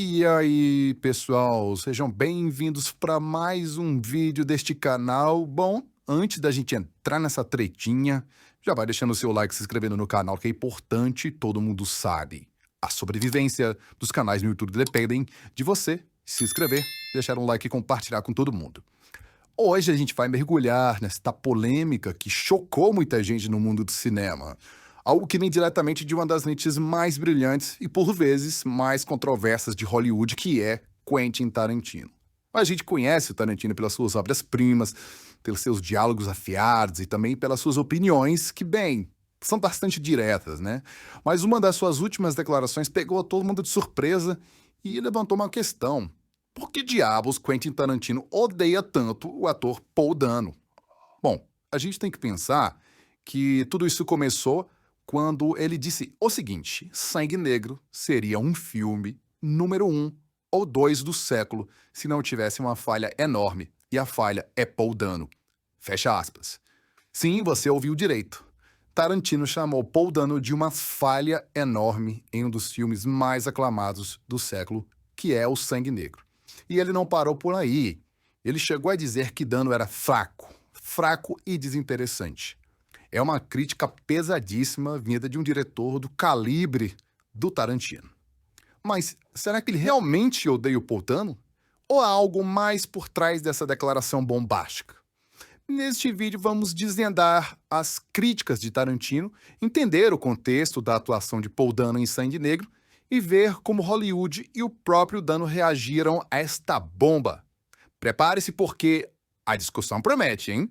E aí, pessoal, sejam bem-vindos para mais um vídeo deste canal. Bom, antes da gente entrar nessa tretinha, já vai deixando o seu like, se inscrevendo no canal, que é importante, todo mundo sabe. A sobrevivência dos canais no YouTube dependem de você se inscrever, deixar um like e compartilhar com todo mundo. Hoje a gente vai mergulhar nesta polêmica que chocou muita gente no mundo do cinema. Algo que vem diretamente de uma das mentes mais brilhantes e, por vezes, mais controversas de Hollywood, que é Quentin Tarantino. A gente conhece o Tarantino pelas suas obras-primas, pelos seus diálogos afiados e também pelas suas opiniões, que, bem, são bastante diretas, né? Mas uma das suas últimas declarações pegou todo mundo de surpresa e levantou uma questão. Por que diabos Quentin Tarantino odeia tanto o ator Paul Dano? Bom, a gente tem que pensar que tudo isso começou quando ele disse o seguinte: Sangue Negro seria um filme número 1 ou 2 do século se não tivesse uma falha enorme, e a falha é Paul Dano. Fecha aspas. Sim, você ouviu direito. Tarantino chamou Paul Dano de uma falha enorme em um dos filmes mais aclamados do século, que é o Sangue Negro. E ele não parou por aí. Ele chegou a dizer que Dano era fraco e desinteressante. É uma crítica pesadíssima vinda de um diretor do calibre do Tarantino. Mas será que ele realmente odeia o Paul Dano? Ou há algo mais por trás dessa declaração bombástica? Neste vídeo vamos desvendar as críticas de Tarantino, entender o contexto da atuação de Paul Dano em Sangue Negro e ver como Hollywood e o próprio Dano reagiram a esta bomba. Prepare-se porque a discussão promete, hein?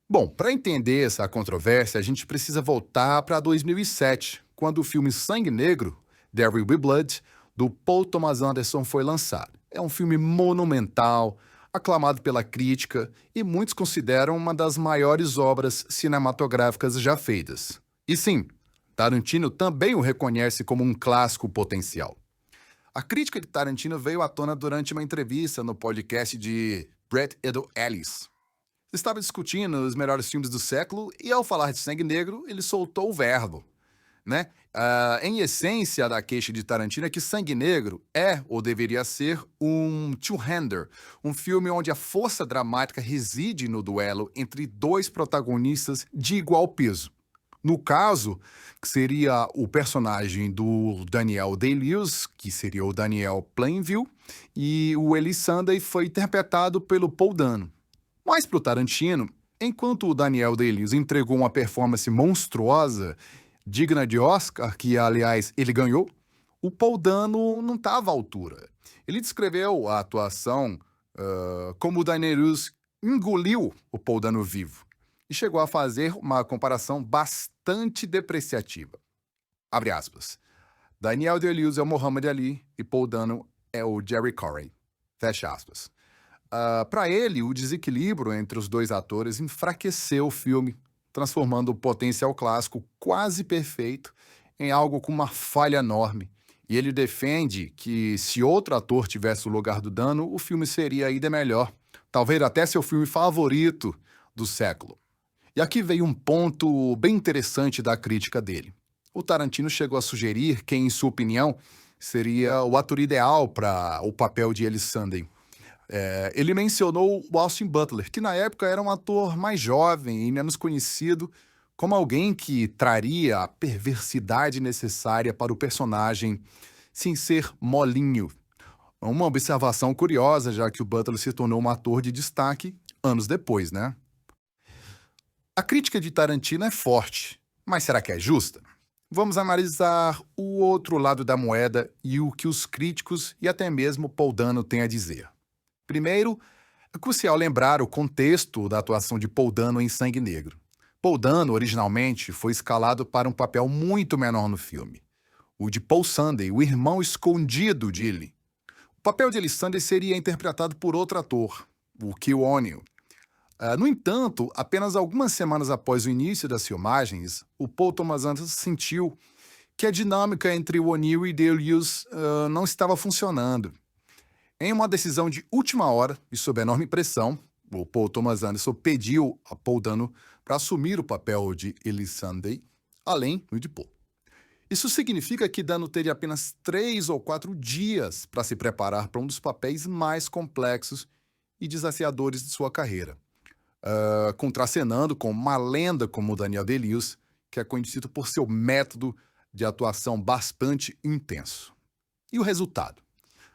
Bom, para entender essa controvérsia, a gente precisa voltar para 2007, quando o filme Sangue Negro, There Will Be Blood, do Paul Thomas Anderson foi lançado. É um filme monumental, aclamado pela crítica e muitos consideram uma das maiores obras cinematográficas já feitas. E sim, Tarantino também o reconhece como um clássico potencial. A crítica de Tarantino veio à tona durante uma entrevista no podcast de Bret Easton Ellis. Estava discutindo os melhores filmes do século e, ao falar de Sangue Negro, ele soltou o verbo, né? Em essência da queixa de Tarantino é que Sangue Negro é, ou deveria ser, um two-hander, um filme onde a força dramática reside no duelo entre dois protagonistas de igual peso. No caso, que seria o personagem do Daniel Day-Lewis, que seria o Daniel Plainview, e o Eli Sunday foi interpretado pelo Paul Dano. Mas para o Tarantino, enquanto o Daniel Day-Lewis entregou uma performance monstruosa, digna de Oscar, que, aliás, ele ganhou, o Paul Dano não estava à altura. Ele descreveu a atuação como o Daniel Day-Lewis engoliu o Paul Dano vivo e chegou a fazer uma comparação bastante depreciativa. Abre aspas. Daniel Day-Lewis é o Muhammad Ali e Paul Dano é o Jerry Corey. Fecha aspas. Para ele, o desequilíbrio entre os dois atores enfraqueceu o filme, transformando o potencial clássico quase perfeito em algo com uma falha enorme. E ele defende que, se outro ator tivesse o lugar do Dano, o filme seria ainda melhor, talvez até seu filme favorito do século. E aqui veio um ponto bem interessante da crítica dele. O Tarantino chegou a sugerir quem, em sua opinião, seria o ator ideal para o papel de Eli Sunday. Ele mencionou o Austin Butler, que na época era um ator mais jovem e menos conhecido, como alguém que traria a perversidade necessária para o personagem, sem ser molinho. Uma observação curiosa, já que o Butler se tornou um ator de destaque anos depois, né? A crítica de Tarantino é forte, mas será que é justa? Vamos analisar o outro lado da moeda e o que os críticos e até mesmo Paul Dano têm a dizer. Primeiro, é crucial lembrar o contexto da atuação de Paul Dano em Sangue Negro. Paul Dano, originalmente, foi escalado para um papel muito menor no filme, o de Paul Sunday, o irmão escondido de Eli. O papel de Eli Sunday seria interpretado por outro ator, o Keith O'Neill. No entanto, apenas algumas semanas após o início das filmagens, o Paul Thomas Anderson sentiu que a dinâmica entre o O'Neill e Day-Lewis não estava funcionando. Em uma decisão de última hora e sob enorme pressão, o Paul Thomas Anderson pediu a Paul Dano para assumir o papel de Ellie Sunday, além de Paul. Isso significa que Dano teria apenas 3 ou 4 dias para se preparar para um dos papéis mais complexos e desafiadores de sua carreira, contracenando com uma lenda como Daniel Day-Lewis, que é conhecido por seu método de atuação bastante intenso. E o resultado?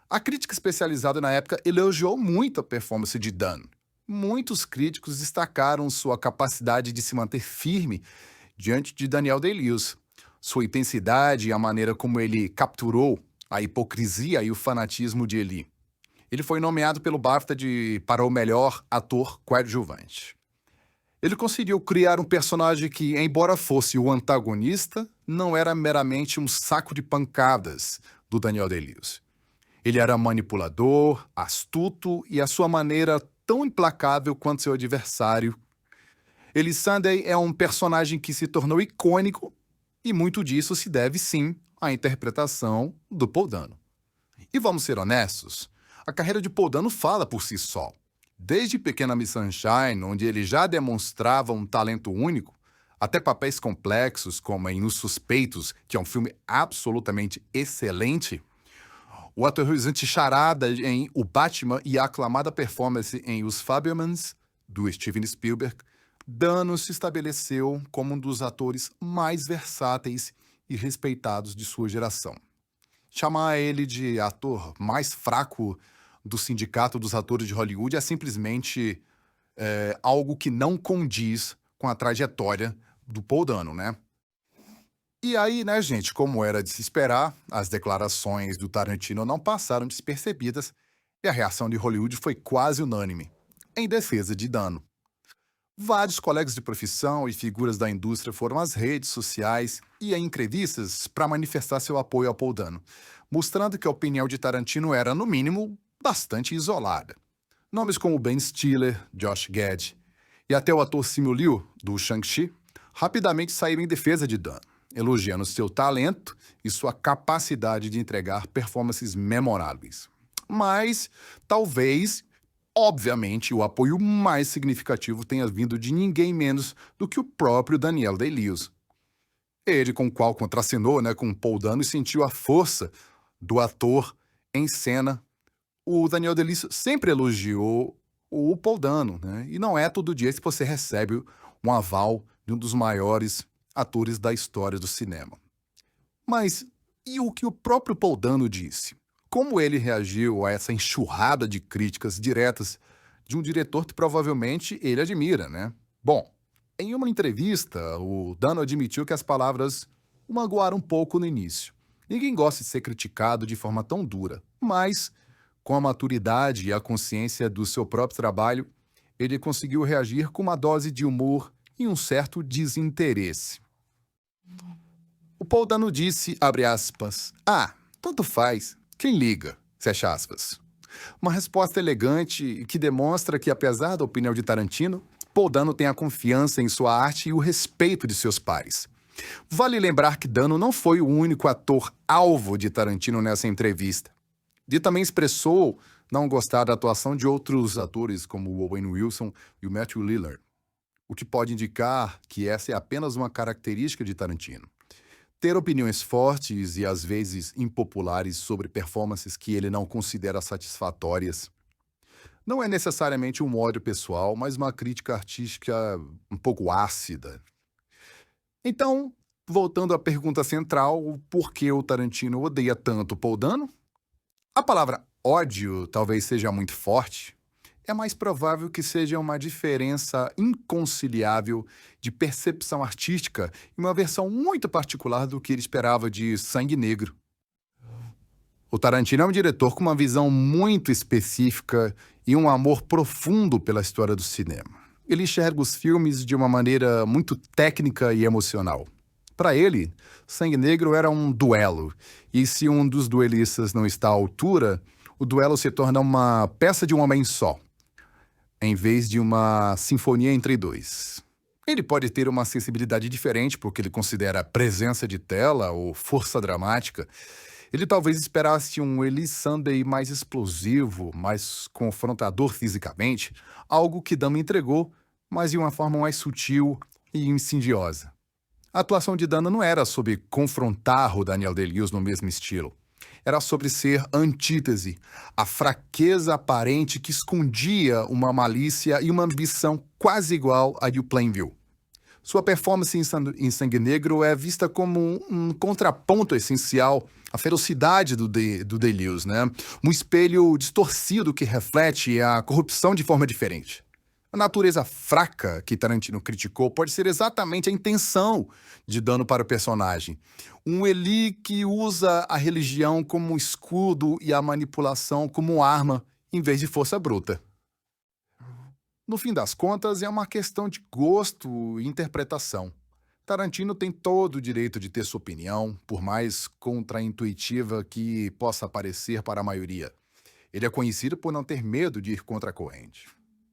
A crítica especializada na época elogiou muito a performance de Dano. Muitos críticos destacaram sua capacidade de se manter firme diante de Daniel Day-Lewis, sua intensidade e a maneira como ele capturou a hipocrisia e o fanatismo de Ellie. Ele foi nomeado pelo BAFTA para o melhor ator coadjuvante. Ele conseguiu criar um personagem que, embora fosse o antagonista, não era meramente um saco de pancadas do Daniel Day-Lewis. Ele era manipulador, astuto e, à sua maneira, tão implacável quanto seu adversário. Ellie Sunday é um personagem que se tornou icônico e muito disso se deve, sim, à interpretação do Paul Dano. E vamos ser honestos, a carreira de Paul Dano fala por si só. Desde Pequena Miss Sunshine, onde ele já demonstrava um talento único, até papéis complexos como em Os Suspeitos, que é um filme absolutamente excelente, o aterrorizante charada em O Batman e a aclamada performance em Os Fabelmans, do Steven Spielberg, Dano se estabeleceu como um dos atores mais versáteis e respeitados de sua geração. Chamar ele de ator mais fraco do sindicato dos atores de Hollywood é simplesmente algo que não condiz com a trajetória do Paul Dano, né? E aí, né, gente, como era de se esperar, as declarações do Tarantino não passaram despercebidas e a reação de Hollywood foi quase unânime, em defesa de Dano. Vários colegas de profissão e figuras da indústria foram às redes sociais e a entrevistas para manifestar seu apoio ao Paul Dano, mostrando que a opinião de Tarantino era, no mínimo, bastante isolada. Nomes como Ben Stiller, Josh Gad e até o ator Simu Liu, do Shang-Chi, rapidamente saíram em defesa de Dano, elogiando seu talento e sua capacidade de entregar performances memoráveis. Mas, talvez, obviamente, o apoio mais significativo tenha vindo de ninguém menos do que o próprio Daniel Day-Lewis. Ele com o qual contracenou, com Paul Dano e sentiu a força do ator em cena. O Daniel Day-Lewis sempre elogiou o Paul Dano, e não é todo dia que você recebe um aval de um dos maiores atores da história do cinema. Mas e o que o próprio Paul Dano disse? Como ele reagiu a essa enxurrada de críticas diretas de um diretor que provavelmente ele admira, Bom, em uma entrevista, o Dano admitiu que as palavras o magoaram um pouco no início. Ninguém gosta de ser criticado de forma tão dura, mas, com a maturidade e a consciência do seu próprio trabalho, ele conseguiu reagir com uma dose de humor e um certo desinteresse. O Paul Dano disse, abre aspas, tanto faz, quem liga, fecha aspas. Uma resposta elegante que demonstra que, apesar da opinião de Tarantino, Paul Dano tem a confiança em sua arte e o respeito de seus pares. Vale lembrar que Dano não foi o único ator alvo de Tarantino nessa entrevista. Ele também expressou não gostar da atuação de outros atores, como o Owen Wilson e o Matthew Lillard, o que pode indicar que essa é apenas uma característica de Tarantino. Ter opiniões fortes e às vezes impopulares sobre performances que ele não considera satisfatórias. Não é necessariamente um ódio pessoal, mas uma crítica artística um pouco ácida. Então, voltando à pergunta central, por que o Tarantino odeia tanto Paul Dano? A palavra ódio talvez seja muito forte. É mais provável que seja uma diferença inconciliável de percepção artística e uma versão muito particular do que ele esperava de Sangue Negro. O Tarantino é um diretor com uma visão muito específica e um amor profundo pela história do cinema. Ele enxerga os filmes de uma maneira muito técnica e emocional. Para ele, Sangue Negro era um duelo, e se um dos duelistas não está à altura, o duelo se torna uma peça de um homem só, em vez de uma sinfonia entre dois. Ele pode ter uma sensibilidade diferente porque ele considera presença de tela ou força dramática, Ele talvez esperasse um Eli Sunday mais explosivo, mais confrontador fisicamente, algo que Dano entregou, mas de uma forma mais sutil e insidiosa. A atuação de Dano não era sobre confrontar o Daniel Day-Lewis no mesmo estilo. Era sobre ser antítese, a fraqueza aparente que escondia uma malícia e uma ambição quase igual à de Plainview. Sua performance em Sangue Negro é vista como um contraponto essencial à ferocidade do Day-Lewis, né? Um espelho distorcido que reflete a corrupção de forma diferente. A natureza fraca que Tarantino criticou pode ser exatamente a intenção de Dano para o personagem. Um Eli que usa a religião como escudo e a manipulação como arma, em vez de força bruta. No fim das contas, é uma questão de gosto e interpretação. Tarantino tem todo o direito de ter sua opinião, por mais contraintuitiva que possa parecer para a maioria. Ele é conhecido por não ter medo de ir contra a corrente.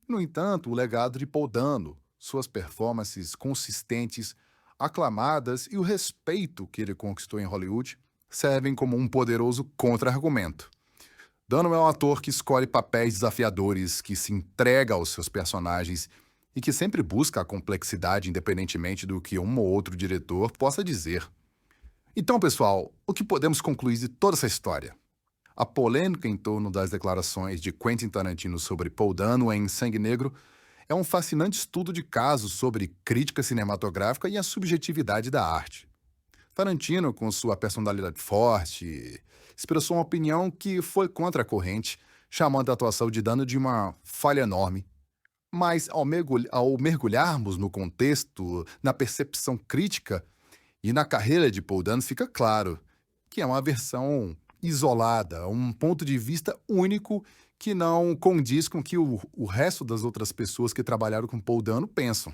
No entanto, o legado de Paul Dano, suas performances consistentes, aclamadas e o respeito que ele conquistou em Hollywood servem como um poderoso contra-argumento. Dano é um ator que escolhe papéis desafiadores, que se entrega aos seus personagens e que sempre busca a complexidade independentemente do que um ou outro diretor possa dizer. Então, pessoal, o que podemos concluir de toda essa história? A polêmica em torno das declarações de Quentin Tarantino sobre Paul Dano em Sangue Negro é um fascinante estudo de caso sobre crítica cinematográfica e a subjetividade da arte. Tarantino, com sua personalidade forte, expressou uma opinião que foi contra a corrente, chamando a atuação de Dano de uma falha enorme. Mas, ao mergulharmos no contexto, na percepção crítica e na carreira de Paul Dano, fica claro que é uma versão isolada, um ponto de vista único que não condiz com o que o resto das outras pessoas que trabalharam com Paul Dano pensam.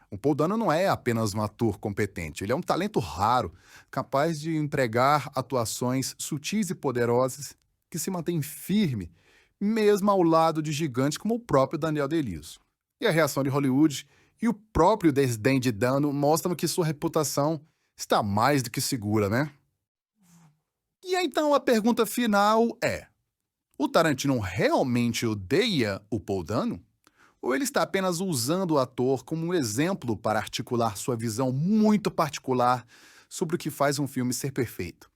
O Paul Dano não é apenas um ator competente, ele é um talento raro, capaz de empregar atuações sutis e poderosas que se mantém firme, mesmo ao lado de gigantes como o próprio Daniel Day-Lewis. E a reação de Hollywood e o próprio desdém de Dano mostram que sua reputação está mais do que segura, né? E então a pergunta final é: o Tarantino realmente odeia o Paul Dano? Ou ele está apenas usando o ator como um exemplo para articular sua visão muito particular sobre o que faz um filme ser perfeito?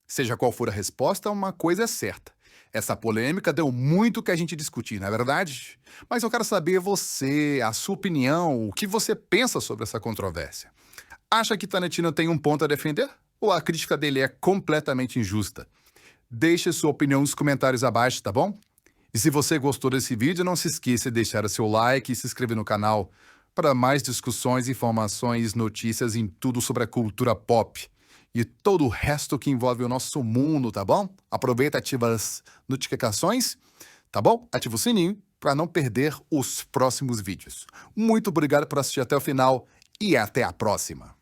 Seja qual for a resposta, uma coisa é certa: essa polêmica deu muito o que a gente discutir, não é verdade? Mas eu quero saber você, a sua opinião, o que você pensa sobre essa controvérsia. Acha que Tarantino tem um ponto a defender? Ou a crítica dele é completamente injusta? Deixe sua opinião nos comentários abaixo, tá bom? E se você gostou desse vídeo, não se esqueça de deixar o seu like e se inscrever no canal para mais discussões, informações, notícias em tudo sobre a cultura pop e todo o resto que envolve o nosso mundo, tá bom? Aproveita e ativa as notificações, tá bom? Ativa o sininho para não perder os próximos vídeos. Muito obrigado por assistir até o final e até a próxima!